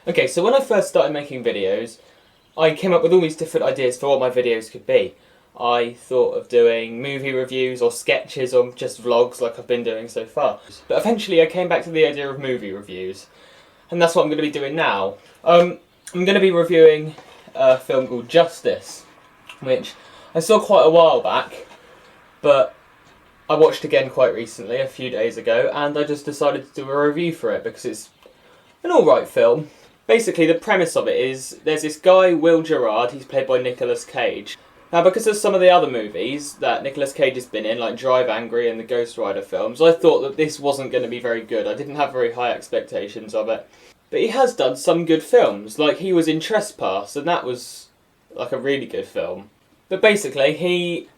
Okay, so when I first started making videos, I came up with all these different ideas for what my videos could be. I thought of doing movie reviews or sketches or just vlogs like I've been doing so far. But eventually I came back to the idea of movie reviews, and that's what I'm going to be doing now. I'm going to be reviewing a film called Justice, which I saw quite a while back, but I watched again quite recently, a few days ago, and I just decided to do a review for it because it's an alright film. Basically, the premise of it is there's this guy, Will Gerard, he's played by Nicolas Cage. Now, because of some of the other movies that Nicolas Cage has been in, like Drive Angry and the Ghost Rider films, I thought that this wasn't going to be very good. I didn't have very high expectations of it. But he has done some good films, like he was in Trespass, and that was like a really good film. But basically, he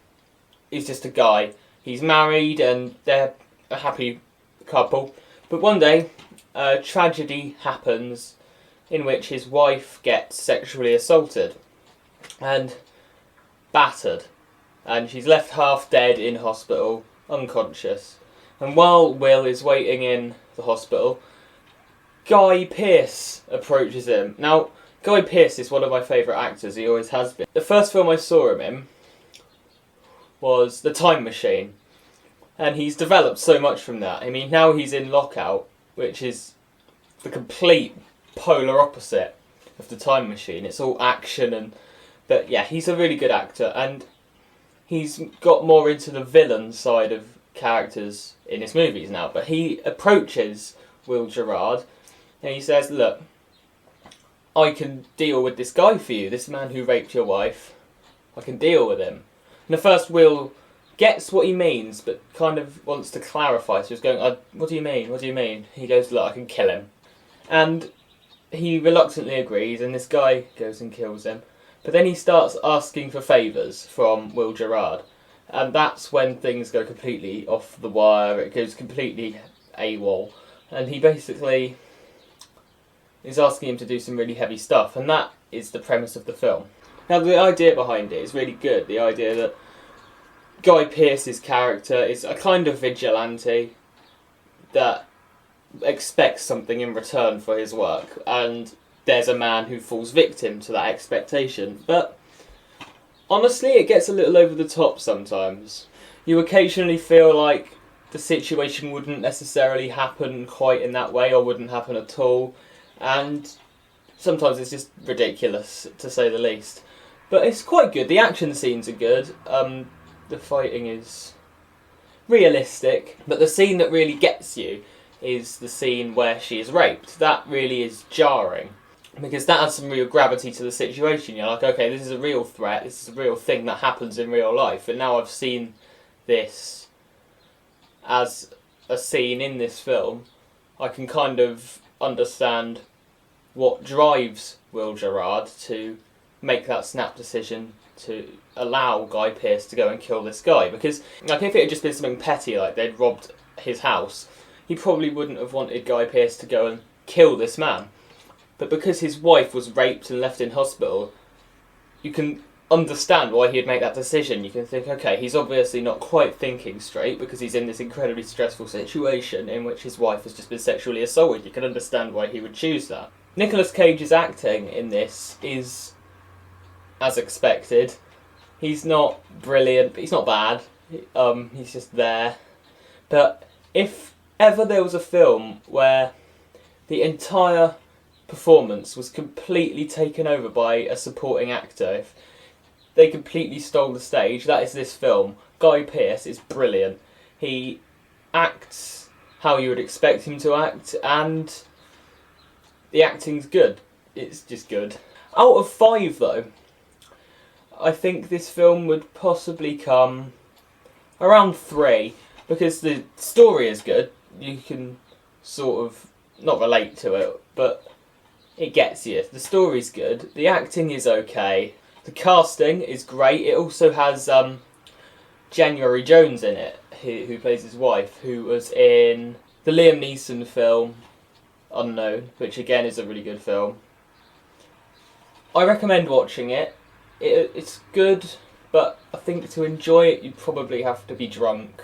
is just a guy. He's married and they're a happy couple. But one day, a tragedy happens in which his wife gets sexually assaulted and battered, and she's left half dead in hospital, unconscious. And while Will is waiting in the hospital, Guy Pearce approaches him. Now, Guy Pearce is one of my favourite actors, he always has been. The first film I saw him in was The Time Machine, and he's developed so much from that. I mean, now he's in Lockout, which is the complete polar opposite of The Time Machine. It's all action but yeah, he's a really good actor, and he's got more into the villain side of characters in his movies now. But he approaches Will Gerard and he says, "Look, I can deal with this guy for you, this man who raped your wife. I can deal with him." And at first Will gets what he means, but kind of wants to clarify. So he's going, "What do you mean? What do you mean?" He goes, "Look, I can kill him." And he reluctantly agrees, and this guy goes and kills him. But then he starts asking for favours from Will Gerard, and that's when things go completely off the wire. It goes completely AWOL, and he basically is asking him to do some really heavy stuff, and that is the premise of the film. Now, the idea behind it is really good. The idea that Guy Pearce's character is a kind of vigilante that expects something in return for his work, and there's a man who falls victim to that expectation. But honestly, it gets a little over the top sometimes. You occasionally feel like the situation wouldn't necessarily happen quite in that way, or wouldn't happen at all, and sometimes it's just ridiculous, to say the least. But it's quite good. The action scenes are good. The fighting is realistic, but the scene that really gets you is the scene where she is raped. That really is jarring, because that adds some real gravity to the situation. You're like, okay, this is a real threat, this is a real thing that happens in real life, and now I've seen this as a scene in this film, I can kind of understand what drives Will Gerard to make that snap decision to allow Guy Pearce to go and kill this guy. Because, like, if it had just been something petty, like they'd robbed his house, he probably wouldn't have wanted Guy Pearce to go and kill this man. But because his wife was raped and left in hospital, you can understand why he'd make that decision. You can think, okay, he's obviously not quite thinking straight because he's in this incredibly stressful situation in which his wife has just been sexually assaulted. You can understand why he would choose that. Nicolas Cage's acting in this is as expected. He's not brilliant, but he's not bad. He's just there. But if ever there was a film where the entire performance was completely taken over by a supporting actor, if they completely stole the stage, that is this film. Guy Pearce is brilliant. He acts how you would expect him to act, and the acting's good. It's just good. Out of 5 though, I think this film would possibly come around 3, because the story is good. You can sort of not relate to it, but it gets you. The story's good. The acting is okay. The casting is great. It also has January Jones in it, who plays his wife, who was in the Liam Neeson film Unknown, which again is a really good film. I recommend watching it. It's good, but I think to enjoy it you'd probably have to be drunk.